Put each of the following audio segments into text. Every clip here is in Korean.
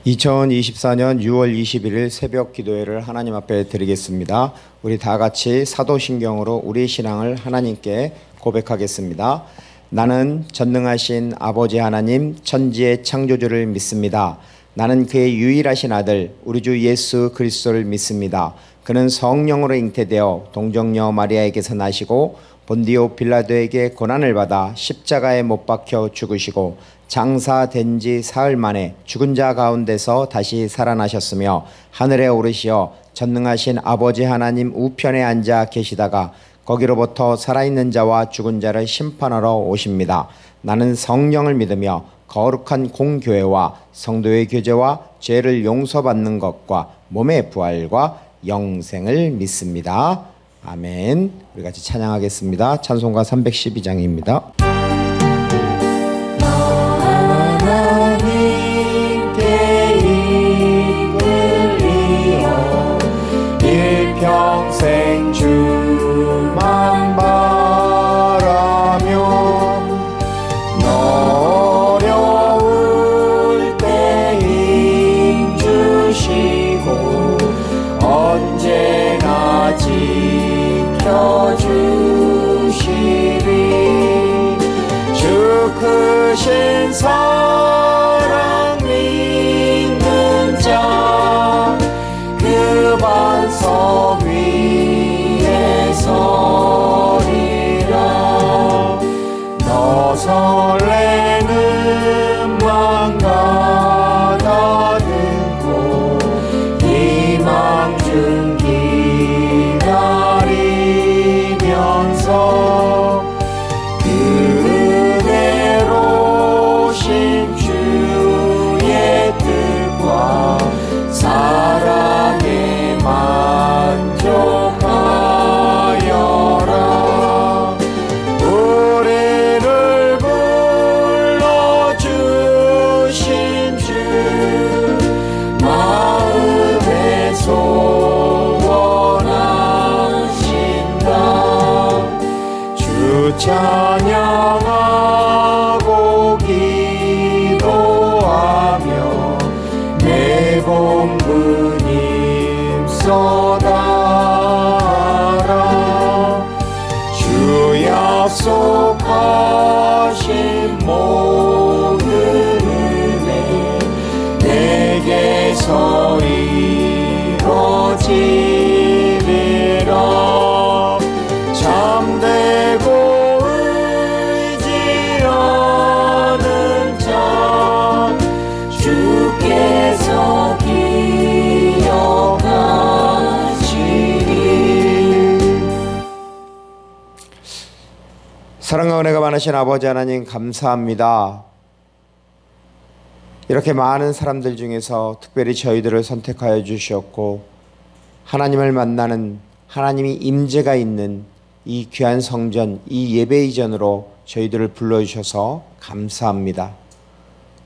2024년 6월 21일 새벽 기도회를 하나님 앞에 드리겠습니다. 우리 다 같이 사도신경으로 우리 신앙을 하나님께 고백하겠습니다. 나는 전능하신 아버지 하나님 천지의 창조주를 믿습니다. 나는 그의 유일하신 아들 우리 주 예수 그리스도를 믿습니다. 그는 성령으로 잉태되어 동정녀 마리아에게서 나시고 본디오 빌라도에게 고난을 받아 십자가에 못 박혀 죽으시고 장사된 지 사흘 만에 죽은 자 가운데서 다시 살아나셨으며 하늘에 오르시어 전능하신 아버지 하나님 우편에 앉아 계시다가 거기로부터 살아있는 자와 죽은 자를 심판하러 오십니다. 나는 성령을 믿으며 거룩한 공교회와 성도의 교제와 죄를 용서받는 것과 몸의 부활과 영생을 믿습니다. 아멘. 우리 같이 찬양하겠습니다. 찬송가 312장입니다. 평생 주만 바라며 어려울 때 힘 주시고 언제나 지켜주시리. 주 크신 사랑 믿는 자 그 반석 위에 서리라. 너 설레는 맘 가다듬고 희망 중 기다리면서 그대로 신 주의 뜻과 사랑에 만족하여라. 우리를 불러주신 주 마음에 소원하신다. 주 찬양하고 기도하며 내 본분임 쏟아라. 주 약속하신 모든 은혜 내게서 이루어지리라. 잠들고 의지하는 자 주께서 기억하시리. 사랑과 은혜가 많으신 아버지 하나님 감사합니다. 이렇게 많은 사람들 중에서 특별히 저희들을 선택하여 주셨고 하나님을 만나는 하나님이 임재가 있는 이 귀한 성전, 이 예배 이전으로 저희들을 불러주셔서 감사합니다.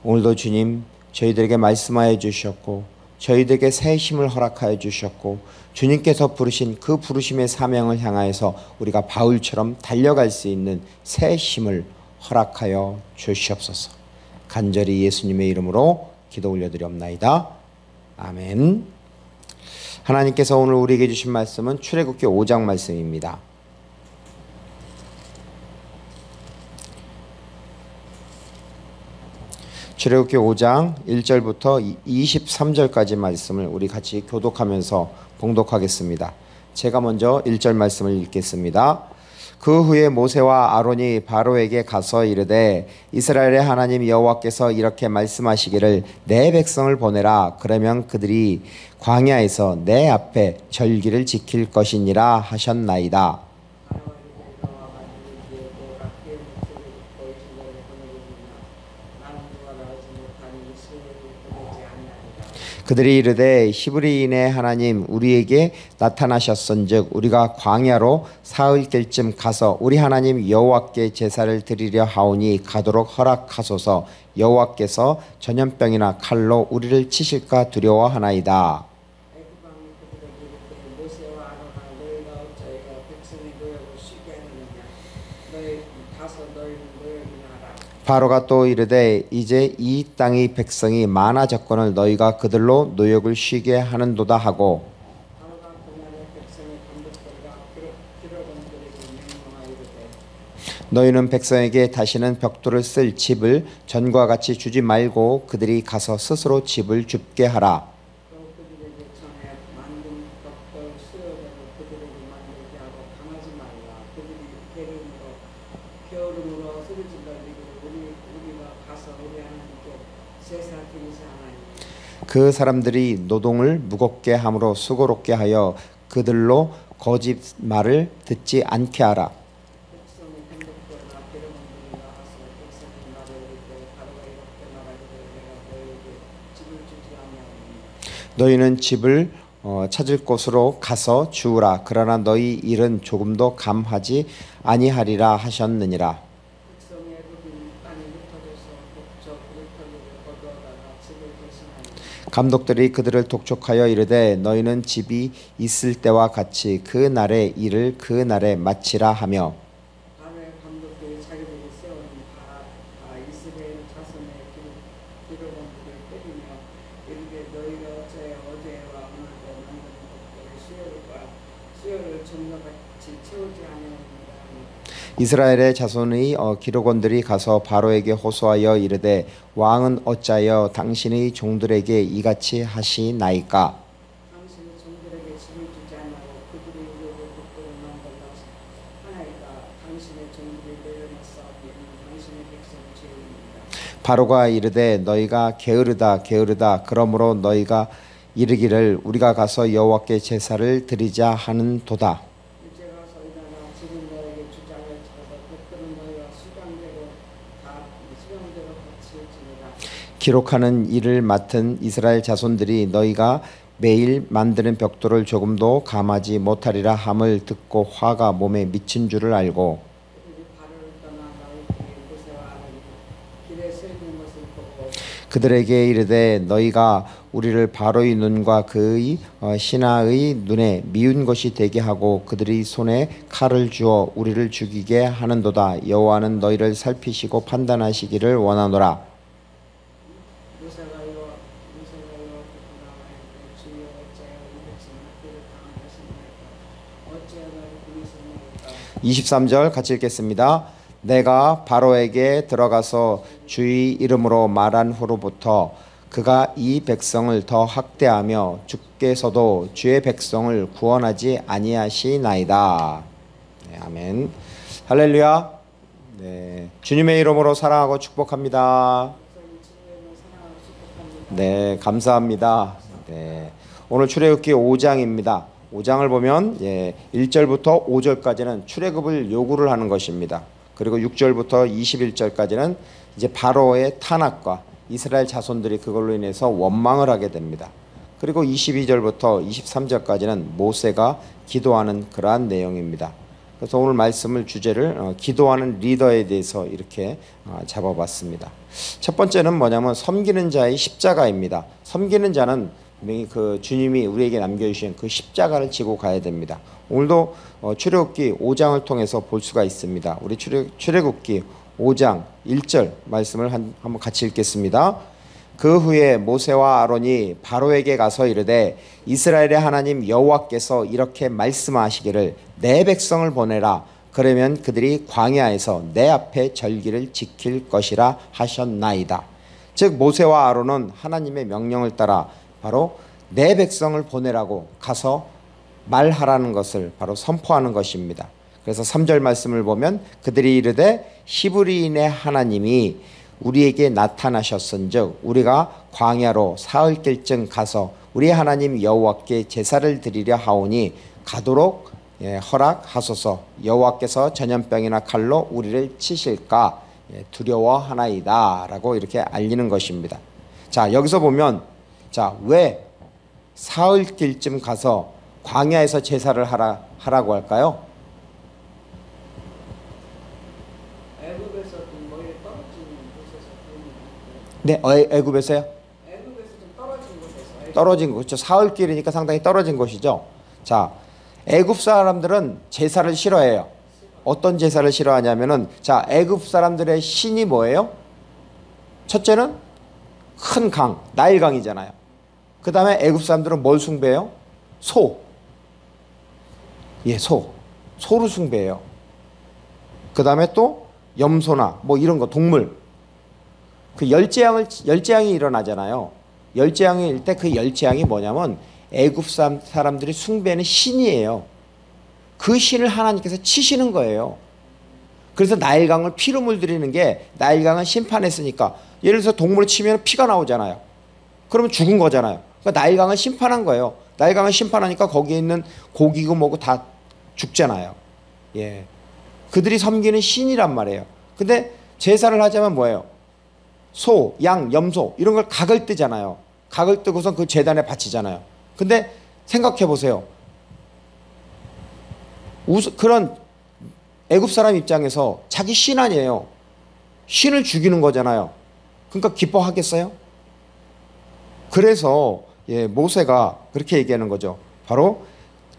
오늘도 주님 저희들에게 말씀하여 주셨고 저희들에게 새 힘을 허락하여 주셨고 주님께서 부르신 그 부르심의 사명을 향하여서 우리가 바울처럼 달려갈 수 있는 새 힘을 허락하여 주시옵소서. 간절히 예수님의 이름으로 기도 올려드리옵나이다. 아멘. 하나님께서 오늘 우리에게 주신 말씀은 출애굽기 5장 말씀입니다. 출애굽기 5장 1절부터 23절까지 말씀을 우리 같이 교독하면서 봉독하겠습니다. 제가 먼저 1절 말씀을 읽겠습니다. 그 후에 모세와 아론이 바로에게 가서 이르되 이스라엘의 하나님 여호와께서 이렇게 말씀하시기를 내 백성을 보내라. 그러면 그들이 광야에서 내 앞에 절기를 지킬 것이니라 하셨나이다. 그들이 이르되 히브리인의 하나님 우리에게 나타나셨은즉 우리가 광야로 사흘길쯤 가서 우리 하나님 여호와께 제사를 드리려 하오니 가도록 허락하소서. 여호와께서 전염병이나 칼로 우리를 치실까 두려워하나이다. 바로가 또 이르되 이제 이 땅의 백성이 많아졌거늘 너희가 그들로 노역을 쉬게 하는도다 하고 바로가 그날의 백성의 감독들과 기록원들에게 명령하여 이르되 너희는 백성에게 다시는 벽돌을 쓸 집을 전과 같이 주지 말고 그들이 가서 스스로 집을 줍게 하라. 또 그들에게 전에 만든 벽돌 수요대로 그들에게 만들게 하고 강하지 말라. 그들이 게으름으로 소리 질러 이르기를 우리가 가서 우리 하나님께 제사 드리자 하나니 그 사람들이 노동을 무겁게 함으로 수고롭게 하여 그들로 거짓말을 듣지 않게 하라. 백성의 감독들과 기록원들이 나가서 백성이 말을 이르되 바로가 이렇게 말하기를 내가 너희에게 집을 주지 아니하노니 너희는 집을 찾을 곳으로 가서 주우라. 그러나 너희 일은 조금도 감하지 아니하리라 하셨느니라. 백성의 애굽인 땅에 흩어져서 북쪽 울터리를 거두어다가 집을 대신하니 감독들이 그들을 독촉하여 이르되 너희는 집이 있을 때와 같이 그 날의 일을 그 날에 마치라 하며 바로의 감독들이 자기들이 세운 이스라엘 자손의 기록원들을 때리며 이르되 너희가 어제와 오늘도 만드는 벽돌의 수요를 전과 같이 채우지 아니하느니라 하니 이스라엘의 자손의 기록원들이 가서 바로에게 호소하여 이르되 왕은 어찌하여 당신의 종들에게 이같이 하시나이까. 당신의 종들에게 집을 주지 아니하고 그들이 우리에게 벽돌을 만들라 하나이까. 당신의 종들이 내려놓 싸우기에는 당신의 백성의 죄입니다. 바로가 이르되 너희가 게으르다 게으르다 그러므로 너희가 이르기를 우리가 가서 여호와께 제사를 드리자 하는도다. 이제 가서 일어나 지금 너에게 주장을 쳐서 벽돌은 너희와 수령대로 같이 지니라. 기록하는 일을 맡은 이스라엘 자손들이 너희가 매일 만드는 벽돌을 조금도 감하지 못하리라 함을 듣고 화가 몸에 미친 줄을 알고 그들이 발을 떠나 나올 때에 모세와 아론이 길에 서 있는 것을 보고 그들에게 이르되 너희가 우리를 바로의 눈과 그의 신하의 눈에 미운 것이 되게 하고 그들이 손에 칼을 주어 우리를 죽이게 하는도다. 여호와는 너희를 살피시고 판단하시기를 원하노라. 모세가 여호와께 나아가되 주여 어찌하여 이 백성을 학대를 당하게 하셨나이까. 어찌하여 나를 보내셨나이까. 23절 같이 읽겠습니다. 내가 바로에게 들어가서 주의 이름으로 말한 후로부터 그가 이 백성을 더 학대하며 주께서도 주의 백성을 구원하지 아니하시나이다. 네, 아멘. 할렐루야. 네, 주님의 이름으로 사랑하고 축복합니다. 네, 감사합니다. 네, 오늘 출애굽기 5장입니다. 5장을 보면 1절부터 5절까지는 출애굽을 요구를 하는 것입니다. 그리고 6절부터 21절까지는 이제 바로의 탄압과 이스라엘 자손들이 그걸로 인해서 원망을 하게 됩니다. 그리고 22절부터 23절까지는 모세가 기도하는 그러한 내용입니다. 그래서 오늘 말씀을 주제를 기도하는 리더에 대해서 이렇게 잡아봤습니다. 첫 번째는 뭐냐면 섬기는 자의 십자가입니다. 섬기는 자는 분명히 그 주님이 우리에게 남겨주신 그 십자가를 지고 가야 됩니다. 오늘도 출애굽기 5장을 통해서 볼 수가 있습니다. 우리 출애굽기 5장 1절 말씀을 한번 같이 읽겠습니다. 그 후에 모세와 아론이 바로에게 가서 이르되 이스라엘의 하나님 여호와께서 이렇게 말씀하시기를 내 백성을 보내라. 그러면 그들이 광야에서 내 앞에 절기를 지킬 것이라 하셨나이다. 즉 모세와 아론은 하나님의 명령을 따라 바로 내 백성을 보내라고 가서 말하라는 것을 바로 선포하는 것입니다. 그래서 3절 말씀을 보면 그들이 이르되 히브리인의 하나님이 우리에게 나타나셨은즉 우리가 광야로 사흘길쯤 가서 우리 하나님 여호와께 제사를 드리려 하오니 가도록 허락하소서. 여호와께서 전염병이나 칼로 우리를 치실까 두려워하나이다 라고 이렇게 알리는 것입니다. 자, 여기서 보면 왜 사흘길쯤 가서 광야에서 제사를 하라고 할까요? 애굽에서 좀 멀리 떨어진 곳에서 네, 애굽에서요? 애굽에서 좀 떨어진 곳에서 떨어진 곳, 그렇죠. 사흘길이니까 상당히 떨어진 곳이죠. 자, 애굽 사람들은 제사를 싫어해요. 어떤 제사를 싫어하냐면은 애굽 사람들의 신이 뭐예요? 첫째는 큰 강, 나일강이잖아요. 그 다음에 애굽 사람들은 뭘 숭배해요? 소. 예, 소를 숭배해요. 그 다음에 또 염소나 뭐 이런 거, 동물. 그 열재앙이 일어나잖아요. 열재앙일 때 그 열재앙이 뭐냐면 애굽 사람들이 숭배하는 신이에요. 그 신을 하나님께서 치시는 거예요. 그래서 나일강을 피로 물들이는 게, 나일강은 심판했으니까, 예를 들어서 동물을 치면 피가 나오잖아요. 그러면 죽은 거잖아요. 그러니까 나일강을 심판한 거예요. 나일강을 심판하니까 거기에 있는 고기고 뭐고 다 죽잖아요. 예. 그들이 섬기는 신이란 말이에요. 근데 제사를 하자면 뭐예요? 소, 양, 염소 이런 걸 각을 뜨잖아요. 각을 뜨고서 그 제단에 바치잖아요. 근데 생각해 보세요. 그런 애굽 사람 입장에서 자기 신 아니에요. 신을 죽이는 거잖아요. 그러니까 기뻐하겠어요? 그래서 예, 모세가 그렇게 얘기하는 거죠. 바로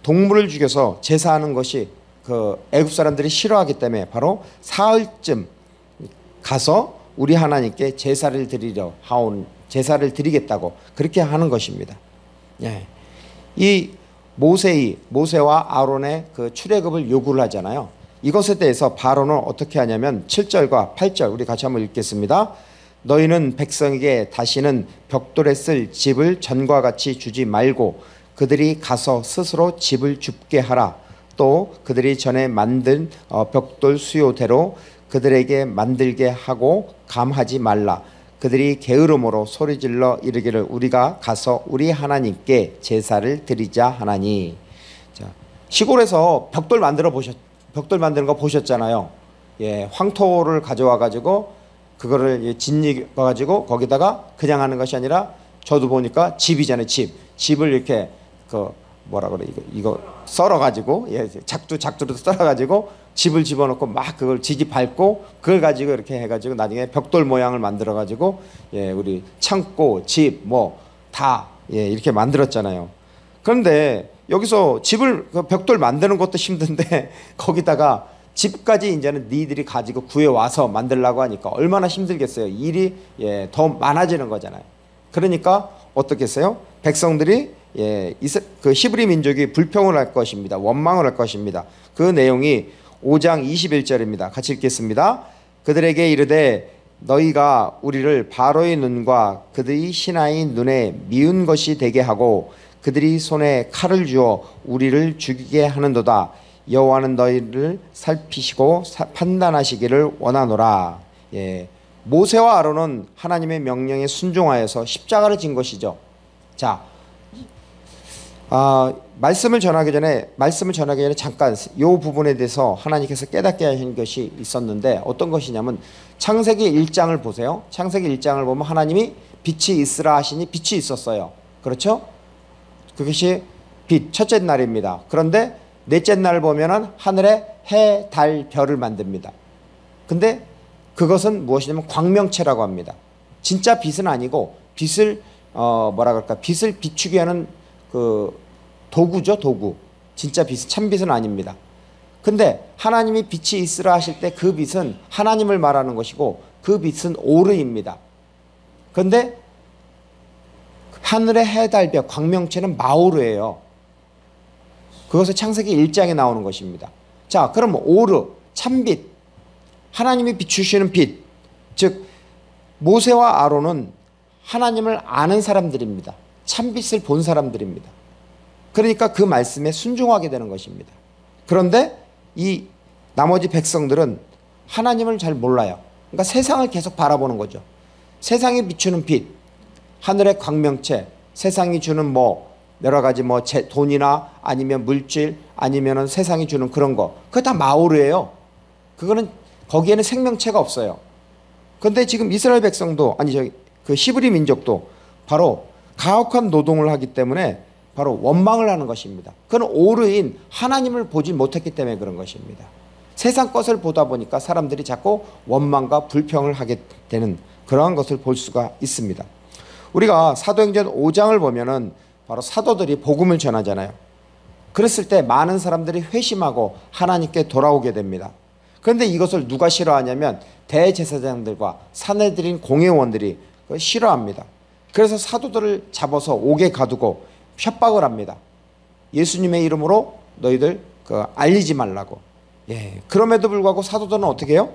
동물을 죽여서 제사하는 것이 그 애굽 사람들이 싫어하기 때문에 바로 사흘쯤 가서 우리 하나님께 제사를 드리겠다고 그렇게 하는 것입니다. 예. 이 모세와 아론의 그 출애굽을 요구를 하잖아요. 이것에 대해서 바로는 어떻게 하냐면 7절과 8절 우리 같이 한번 읽겠습니다. 너희는 백성에게 다시는 벽돌에 쓸 집을 전과 같이 주지 말고 그들이 가서 스스로 집을 줍게 하라. 또 그들이 전에 만든 벽돌 수요대로 그들에게 만들게 하고 감하지 말라. 그들이 게으름으로 소리질러 이르기를 우리가 가서 우리 하나님께 제사를 드리자 하나니. 자, 시골에서 벽돌 만드는 거 보셨잖아요. 예, 황토를 가져와 가지고 그거를 짓이어 가지고 거기다가 그냥 하는 것이 아니라 저도 보니까 집이잖아요. 집을 이렇게 그 뭐라 그래 이거 썰어 가지고 예, 작두로 썰어 가지고 집을 집어넣고 막 그걸 지지 밟고 그걸 가지고 이렇게 해가지고 나중에 벽돌 모양을 만들어 가지고 예, 우리 창고 집 뭐 다 예, 이렇게 만들었잖아요. 그런데 여기서 집을 그 벽돌 만드는 것도 힘든데 거기다가 집까지 이제는 니들이 가지고 구해 와서 만들려고 하니까 얼마나 힘들겠어요. 일이 예, 더 많아지는 거잖아요. 그러니까 어떻겠어요? 백성들이 예, 그 히브리 민족이 불평을 할 것입니다. 원망을 할 것입니다. 그 내용이 5장 21절입니다. 같이 읽겠습니다. 그들에게 이르되 너희가 우리를 바로의 눈과 그들의 신하의 눈에 미운 것이 되게 하고 그들이 손에 칼을 주어 우리를 죽이게 하는도다. 여호와는 너희를 살피시고 판단하시기를 원하노라. 예, 모세와 아론은 하나님의 명령에 순종하여서 십자가를 진 것이죠. 자, 말씀을 전하기 전에 잠깐 이 부분에 대해서 하나님께서 깨닫게 하신 것이 있었는데 어떤 것이냐면 창세기 1장을 보세요. 창세기 1장을 보면 하나님이 빛이 있으라 하시니 빛이 있었어요. 그렇죠? 그것이 빛, 첫째 날입니다. 그런데 넷째 날 보면은 하늘에 해, 달, 별을 만듭니다. 근데 그것은 무엇이냐면 광명체라고 합니다. 진짜 빛은 아니고 빛을 빛을 비추게 하는 그 도구죠, 도구. 진짜 빛은 참빛은 아닙니다. 근데 하나님이 빛이 있으라 하실 때 그 빛은 하나님을 말하는 것이고 그 빛은 오르입니다. 근데 하늘의 해, 달, 별, 광명체는 마오르예요. 그것은 창세기 1장에 나오는 것입니다. 자, 그럼 오르, 참빛, 하나님이 비추시는 빛, 즉 모세와 아론은 하나님을 아는 사람들입니다. 참빛을 본 사람들입니다. 그러니까 그 말씀에 순종하게 되는 것입니다. 그런데 이 나머지 백성들은 하나님을 잘 몰라요. 그러니까 세상을 계속 바라보는 거죠. 세상이 비추는 빛, 하늘의 광명체, 세상이 주는 뭐 여러 가지 뭐 돈이나 아니면 물질 아니면은 세상이 주는 그런 거, 그거 다 마오르예요. 그거는 거기에는 생명체가 없어요. 그런데 지금 이스라엘 백성도 그 히브리 민족도 바로 가혹한 노동을 하기 때문에 바로 원망을 하는 것입니다. 그건 오르인 하나님을 보지 못했기 때문에 그런 것입니다. 세상 것을 보다 보니까 사람들이 자꾸 원망과 불평을 하게 되는 그러한 것을 볼 수가 있습니다. 우리가 사도행전 5장을 보면은 바로 사도들이 복음을 전하잖아요. 그랬을 때 많은 사람들이 회심하고 하나님께 돌아오게 됩니다. 그런데 이것을 누가 싫어하냐면 대제사장들과 사내들인 공회원들이 싫어합니다. 그래서 사도들을 잡아서 옥에 가두고 협박을 합니다. 예수님의 이름으로 너희들 알리지 말라고. 예. 그럼에도 불구하고 사도들은 어떻게 해요?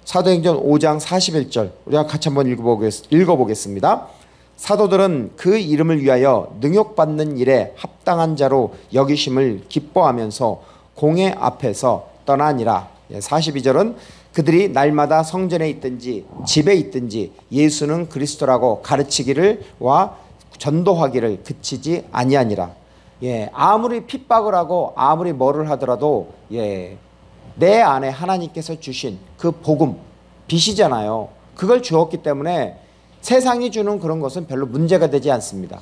사도행전 5장 41절 우리가 같이 한번 읽어보겠습니다. 사도들은 그 이름을 위하여 능욕받는 일에 합당한 자로 여기심을 기뻐하면서 공회 앞에서 떠나니라. 42절은 그들이 날마다 성전에 있든지 집에 있든지 예수는 그리스도라고 가르치기를 와 전도하기를 그치지 아니하니라. 예, 아무리 핍박을 하고 아무리 뭐를 하더라도 내 안에 하나님께서 주신 그 복음, 빛이잖아요. 그걸 주었기 때문에 세상이 주는 그런 것은 별로 문제가 되지 않습니다.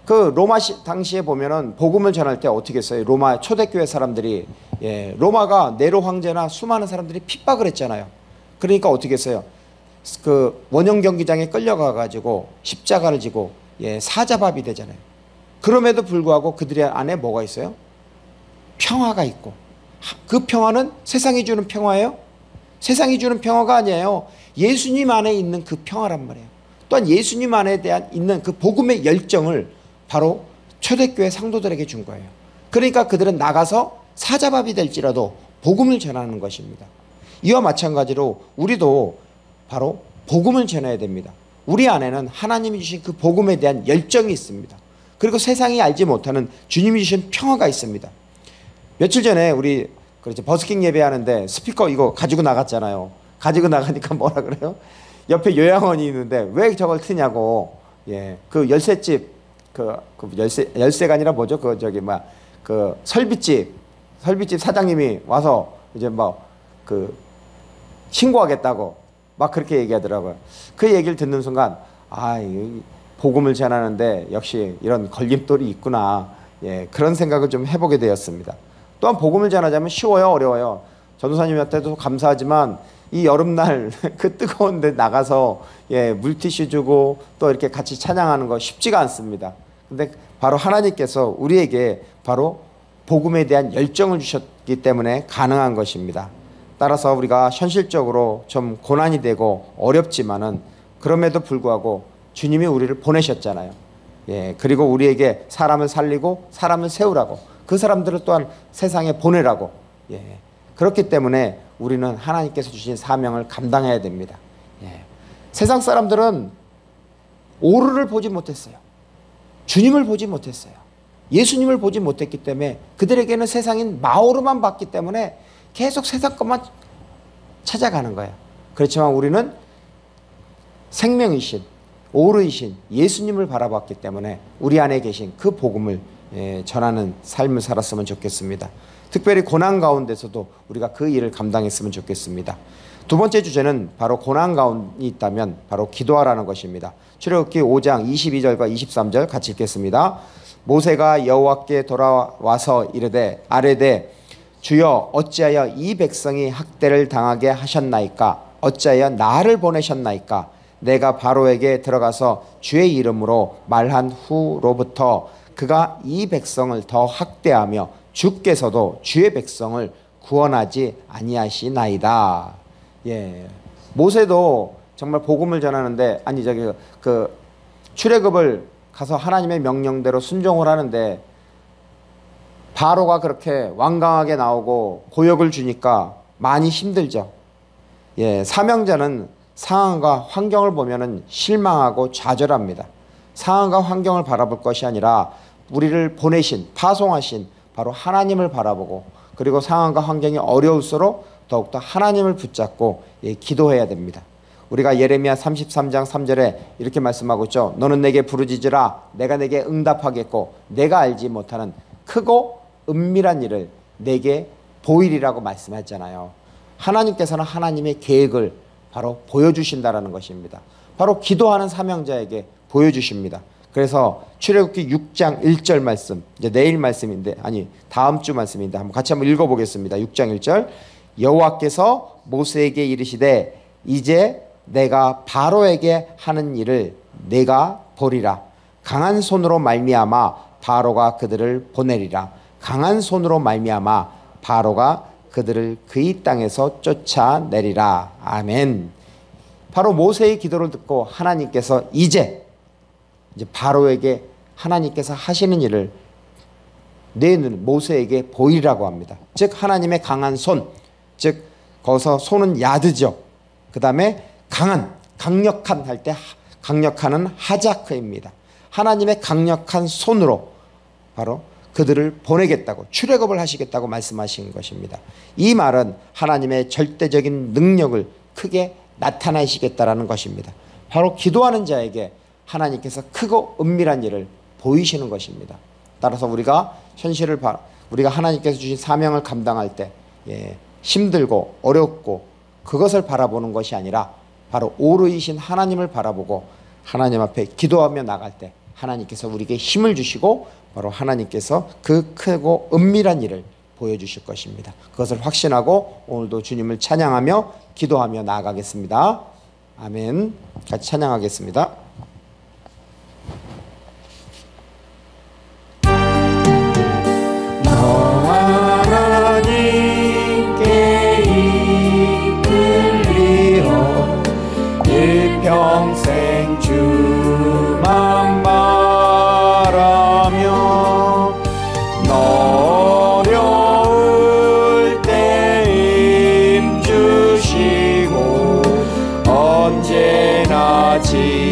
그 로마 당시에 보면은 복음을 전할 때 어떻게 했어요? 로마 초대교회 사람들이 로마가 네로 황제나 수많은 사람들이 핍박을 했잖아요. 그러니까 어떻게 했어요? 그 원형 경기장에 끌려가 가지고 십자가를 지고 사자밥이 되잖아요. 그럼에도 불구하고 그들의 안에 뭐가 있어요? 평화가 있고, 그 평화는 세상이 주는 평화예요? 세상이 주는 평화가 아니에요. 예수님 안에 있는 그 평화란 말이에요. 또한 예수님 안에 대한 있는 그 복음의 열정을 바로 초대교회 상도들에게 준 거예요. 그러니까 그들은 나가서 사자밥이 될지라도 복음을 전하는 것입니다. 이와 마찬가지로 우리도 바로 복음을 전해야 됩니다. 우리 안에는 하나님이 주신 그 복음에 대한 열정이 있습니다. 그리고 세상이 알지 못하는 주님이 주신 평화가 있습니다. 며칠 전에 우리 버스킹 예배하는데 스피커 이거 가지고 나갔잖아요. 가지고 나가니까 뭐라 그래요? 옆에 요양원이 있는데 왜 저걸 트냐고. 그 열쇠집 열쇠가 아니라 뭐죠? 그 설비집 사장님이 와서 이제 신고하겠다고 막 그렇게 얘기하더라고요. 그 얘기를 듣는 순간 복음을 전하는데 역시 이런 걸림돌이 있구나. 그런 생각을 좀 해보게 되었습니다. 또한 복음을 전하자면 쉬워요, 어려워요? 전도사님한테도 감사하지만 이 여름날 그 뜨거운 데 나가서 물티슈 주고 또 이렇게 같이 찬양하는 거 쉽지가 않습니다. 근데 바로 하나님께서 우리에게 바로 복음에 대한 열정을 주셨기 때문에 가능한 것입니다. 따라서 우리가 현실적으로 좀 고난이 되고 어렵지만은 그럼에도 불구하고 주님이 우리를 보내셨잖아요. 그리고 우리에게 사람을 살리고 사람을 세우라고, 그 사람들을 또한 세상에 보내라고. 그렇기 때문에 우리는 하나님께서 주신 사명을 감당해야 됩니다. 세상 사람들은 오르를 보지 못했어요. 주님을 보지 못했어요. 예수님을 보지 못했기 때문에 그들에게는 세상인 마오르만 봤기 때문에 계속 세상 것만 찾아가는 거예요. 그렇지만 우리는 생명이신 오르이신 예수님을 바라봤기 때문에 우리 안에 계신 그 복음을 전하는 삶을 살았으면 좋겠습니다. 특별히 고난 가운데서도 우리가 그 일을 감당했으면 좋겠습니다. 두 번째 주제는 바로 고난 가운데 있다면 바로 기도하라는 것입니다. 출애굽기 5장 22절과 23절 같이 읽겠습니다. 모세가 여호와께 돌아와서 이르되 아뢰되 주여 어찌하여 이 백성이 학대를 당하게 하셨나이까? 어찌하여 나를 보내셨나이까? 내가 바로에게 들어가서 주의 이름으로 말한 후로부터 그가 이 백성을 더 학대하며 주께서도 주의 백성을 구원하지 아니하시나이다. 모세도 정말 복음을 전하는데 출애굽을 가서 하나님의 명령대로 순종을 하는데 바로가 그렇게 완강하게 나오고 고역을 주니까 많이 힘들죠. 사명자는 상황과 환경을 보면은 실망하고 좌절합니다. 상황과 환경을 바라볼 것이 아니라 우리를 보내신 파송하신 바로 하나님을 바라보고, 그리고 상황과 환경이 어려울수록 더욱더 하나님을 붙잡고 기도해야 됩니다. 우리가 예레미야 33장 3절에 이렇게 말씀하고 있죠. 너는 내게 부르짖으라 내가 내게 응답하겠고 내가 알지 못하는 크고 은밀한 일을 내게 보이리라고 말씀했잖아요. 하나님께서는 하나님의 계획을 바로 보여주신다라는 것입니다. 바로 기도하는 사명자에게 보여주십니다. 그래서 출애굽기 6장 1절 말씀, 이제 내일 말씀인데 다음 주 말씀인데 같이 한번 읽어보겠습니다. 6장 1절 여호와께서 모세에게 이르시되 이제 내가 바로에게 하는 일을 내가 보리라. 강한 손으로 말미암아 바로가 그들을 보내리라. 강한 손으로 말미암아 바로가 그들을 그의 땅에서 쫓아내리라. 아멘. 바로 모세의 기도를 듣고 하나님께서 이제 바로에게 하나님께서 하시는 일을 내 눈 모세에게 보이라고 합니다. 즉 하나님의 강한 손, 즉 거기서 손은 야드죠. 그 다음에 강력한 할 때 강력한은 하자크입니다. 하나님의 강력한 손으로 바로 그들을 보내겠다고, 출애굽을 하시겠다고 말씀하신 것입니다. 이 말은 하나님의 절대적인 능력을 크게 나타내시겠다라는 것입니다. 바로 기도하는 자에게 하나님께서 크고 은밀한 일을 보이시는 것입니다. 따라서 우리가 현실을 우리가 하나님께서 주신 사명을 감당할 때 힘들고 어렵고 그것을 바라보는 것이 아니라 바로 오르이신 하나님을 바라보고 하나님 앞에 기도하며 나갈 때 하나님께서 우리에게 힘을 주시고 바로 하나님께서 그 크고 은밀한 일을 보여주실 것입니다. 그것을 확신하고 오늘도 주님을 찬양하며 기도하며 나아가겠습니다. 아멘. 같이 찬양하겠습니다. 평생 주만 바라며 어려울 때 힘주시고 언제나 지켜주시리.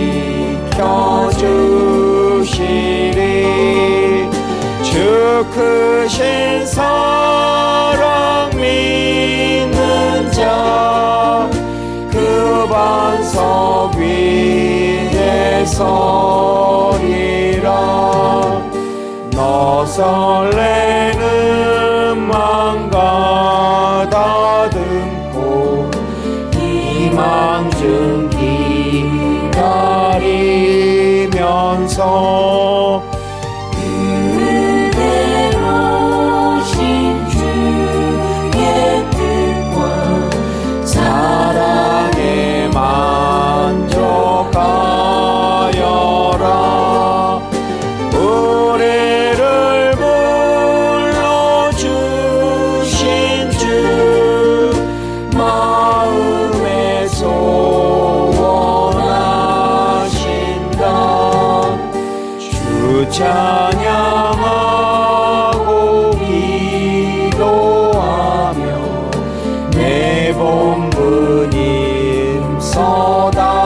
주 크신 사랑 믿는 자 그 반석 위에 서리라. 너 설레는 맘 가다듬고 희망 중 기다리면서 그대로 신주의 뜻과 사랑에 만족하여라. 우리를 불러주신 주 마음에 소원하신다. 주 찬양하고 기도하며 내 본분임 서다라.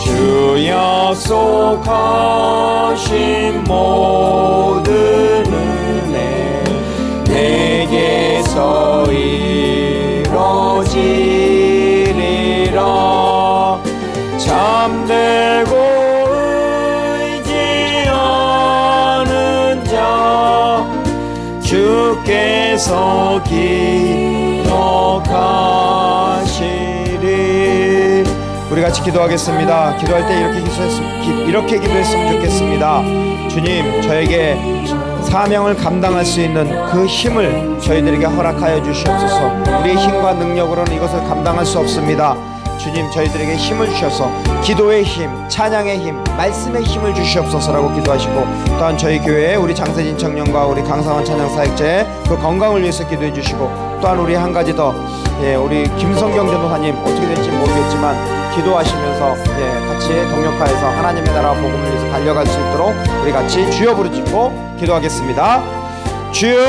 주 약속하신 모든 은혜 내게서 이뤄지리라. 잠들고 의지하는 자 주께서 기억하시리. 우리 같이 기도하겠습니다. 기도할 때 이렇게 기도했으면 좋겠습니다. 주님, 저에게 사명을 감당할 수 있는 그 힘을 저희들에게 허락하여 주시옵소서. 우리의 힘과 능력으로는 이것을 감당할 수 없습니다. 주님, 저희들에게 힘을 주셔서 기도의 힘, 찬양의 힘, 말씀의 힘을 주시옵소서라고 기도하시고, 또한 저희 교회에 우리 장세진 청년과 우리 강상원 찬양사역자의 그 건강을 위해서 기도해 주시고, 또한 우리 한 가지 더 우리 김성경 전도사님 어떻게 될지 모르겠지만 기도하시면서 같이 동력하여서 하나님의 나라와 복음을 위해서 달려갈 수 있도록 우리 같이 주여 부르짖고 기도하겠습니다. 주여,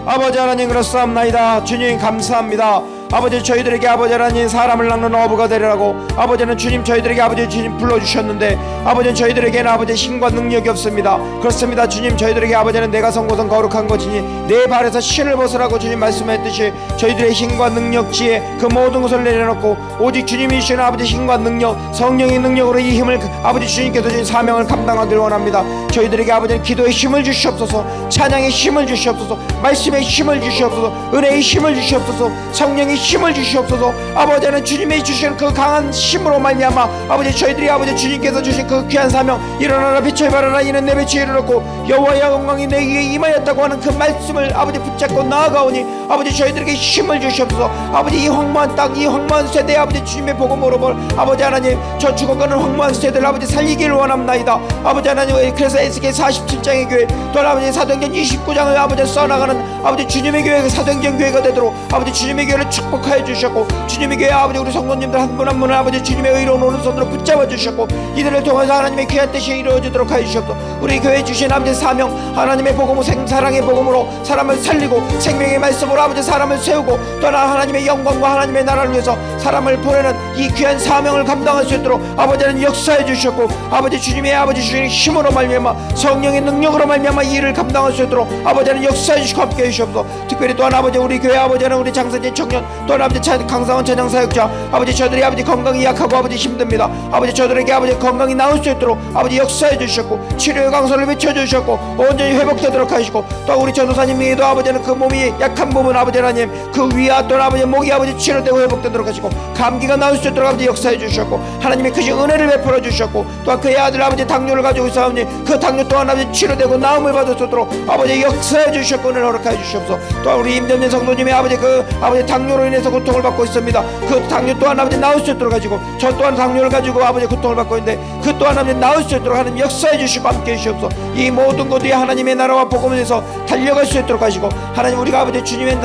아버지 하나님 그렇사옵나이다. 주님 감사합니다. 아버지, 저희들에게 아버지 하나님 사람을 낳는 어부가 되리라고 아버지는 주님 저희들에게 아버지 주님 불러주셨는데, 아버지는 저희들에게는 아버지 힘과 능력이 없습니다. 그렇습니다. 주님, 저희들에게 아버지는 내가 성고선 거룩한 것이니 내 발에서 신을 벗으라고 주님 말씀했듯이 저희들의 힘과 능력, 지혜 그 모든 것을 내려놓고 오직 주님이 주시는 아버지 힘과 능력, 성령의 능력으로 이 힘을 아버지 주님께서 주신 사명을 감당하기를 원합니다. 저희들에게 아버지는 기도의 힘을 주시옵소서, 찬양의 힘을 주시옵소서, 말씀의 힘을 주시옵소서, 은혜의 힘을 주시옵소서, 성령의 힘을 주시옵소서. 아버지는 주님이 주시는 그 강한 힘으로 말미암아 아버지 저희들이 아버지 주님께서 주신 그 귀한 사명, 일어나라 빛을 발하라 이는 내 빛이 이르렀고 여호와의 영광이 내게 임하였다고 하는 그 말씀을 아버지 붙잡고 나아가오니 아버지 저희들에게 힘을 주시옵소서. 아버지 이 황무한 땅, 이 황무한 세대에 아버지 주님의 복음으로 아버지 하나님 저 죽어가는 황무한 세대를 아버지 살리기를 원합나이다. 아버지 하나님, 그래서 에스겔 47장의 교회, 또 아버지 사도행전 29장을 아버지 써나가는 아버지 주님의 교회가 사도행전 교회가 되도록 아버지 주님의 교회를 축복하여 주셨고, 주님의 교회 아버지 우리 성도님들 한 분 한 분을 아버지 주님의 의로운 오른손으로 붙잡아 주셨고, 이들을 통해서 하나님의 귀한 뜻이 이루어지도록 하여 주셨고, 우리 교회에 주신 아버지 사명, 하나님의 복음으로 생사랑의 복음으로 사람을 살리고 생명의 말씀으로 아버지 사람을 세우고, 또한 하나님의 영광과 하나님의 나라를 위해서 사람을 보내는 이 귀한 사명을 감당할 수 있도록 아버지는 역사해 주셨고, 아버지 주님의 아버지 주님의 힘으로 말미암아 성령의 능력으로 말미암아 이 일을 감당할 수 있도록 아버지는 역사해 주시고 함께 해 주시옵소서. 특별히 또한 아버지 우리 교회 아버지는 우리 장사진 청년, 또한 아버지 강상원 찬양사역자 아버지 저들이 아버지 건강이 약하고 아버지 힘듭니다. 아버지 저들에게 아버지 건강이 나올 수 있도록 아버지 역사해 주셨고, 치료의 강소를 외쳐주셨고 온전히 회복되도록 하시고, 또 우리 전도사님에게도 아버지는 그 몸이 약한 부분 아버지 하나님 그 위와 또 아버지 목이 아버지 치료되고 회복되도록 하시고, 감기가 나올 수 있도록 아버지 역사해 주셨고, 하나님의 크신 은혜를 베풀어 주셨고, 또한 그의 아들 아버지 당뇨를 가지고 있사오니 그 당뇨 또한 아버지 치료되고 나음을 받을 수 있도록 아버지 역사해 주셨고 은혜를 허락하여 주시옵소서. 또한 우리 임전년 성도님의 아버지 그 아버지 당뇨로 인해서 고통을 받고 있습니다. 그 당뇨 또한 아버지 나올 수 있도록 하시고, 저 또한 당뇨를 가지고 아버지 고통을 받고 있는데 그 또한 아버지 나올 수 있도록 하나님 역사해 주시고 함께 해 주시옵소서. 이 모든 것 위에 하나님의 나라와 복음을 위해서 달려갈 수 있도록 하시고, 하나님 우리가 아버지 주님의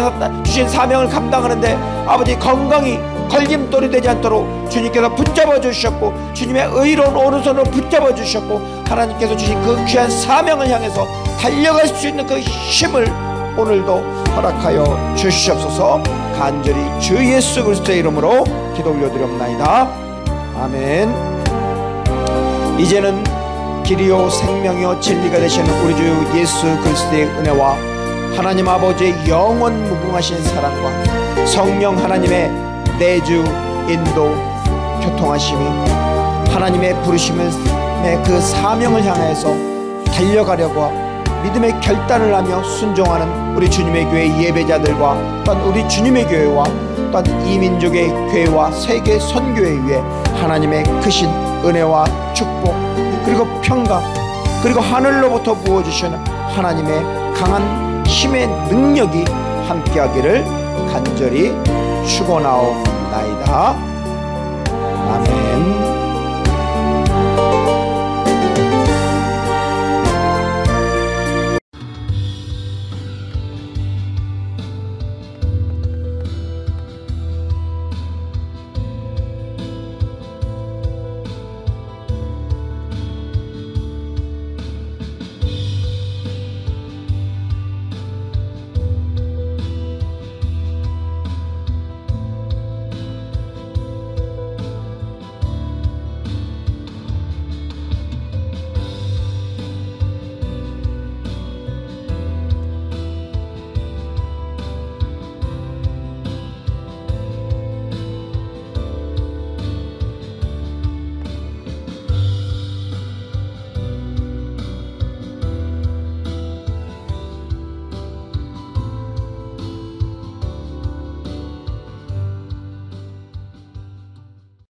주신 사명을 감당하는데 아버지 건강이 걸림돌이 되지 않도록 주님께서 붙잡아 주셨고, 주님의 의로운 오른손으로 붙잡아 주셨고, 하나님께서 주신 그 귀한 사명을 향해서 달려갈 수 있는 그 힘을 오늘도 허락하여 주시옵소서. 간절히 주 예수 그리스도의 이름으로 기도 올려드리옵나이다. 아멘. 이제는 길이요 생명이요 진리가 되시는 우리 주 예수 그리스도의 은혜와 하나님 아버지의 영원 무궁하신 사랑과 성령 하나님의 내주 인도 교통하심이 하나님의 부르심의 그 사명을 향해서 달려가려고 믿음의 결단을 하며 순종하는 우리 주님의 교회 예배자들과 또한 우리 주님의 교회와 또한 이민족의 교회와 세계 선교회 위에 하나님의 크신 은혜와 축복 그리고 평강 그리고 하늘로부터 부어주시는 하나님의 강한 힘의 능력이 함께하기를 간절히 축원하옵나이다. 아멘.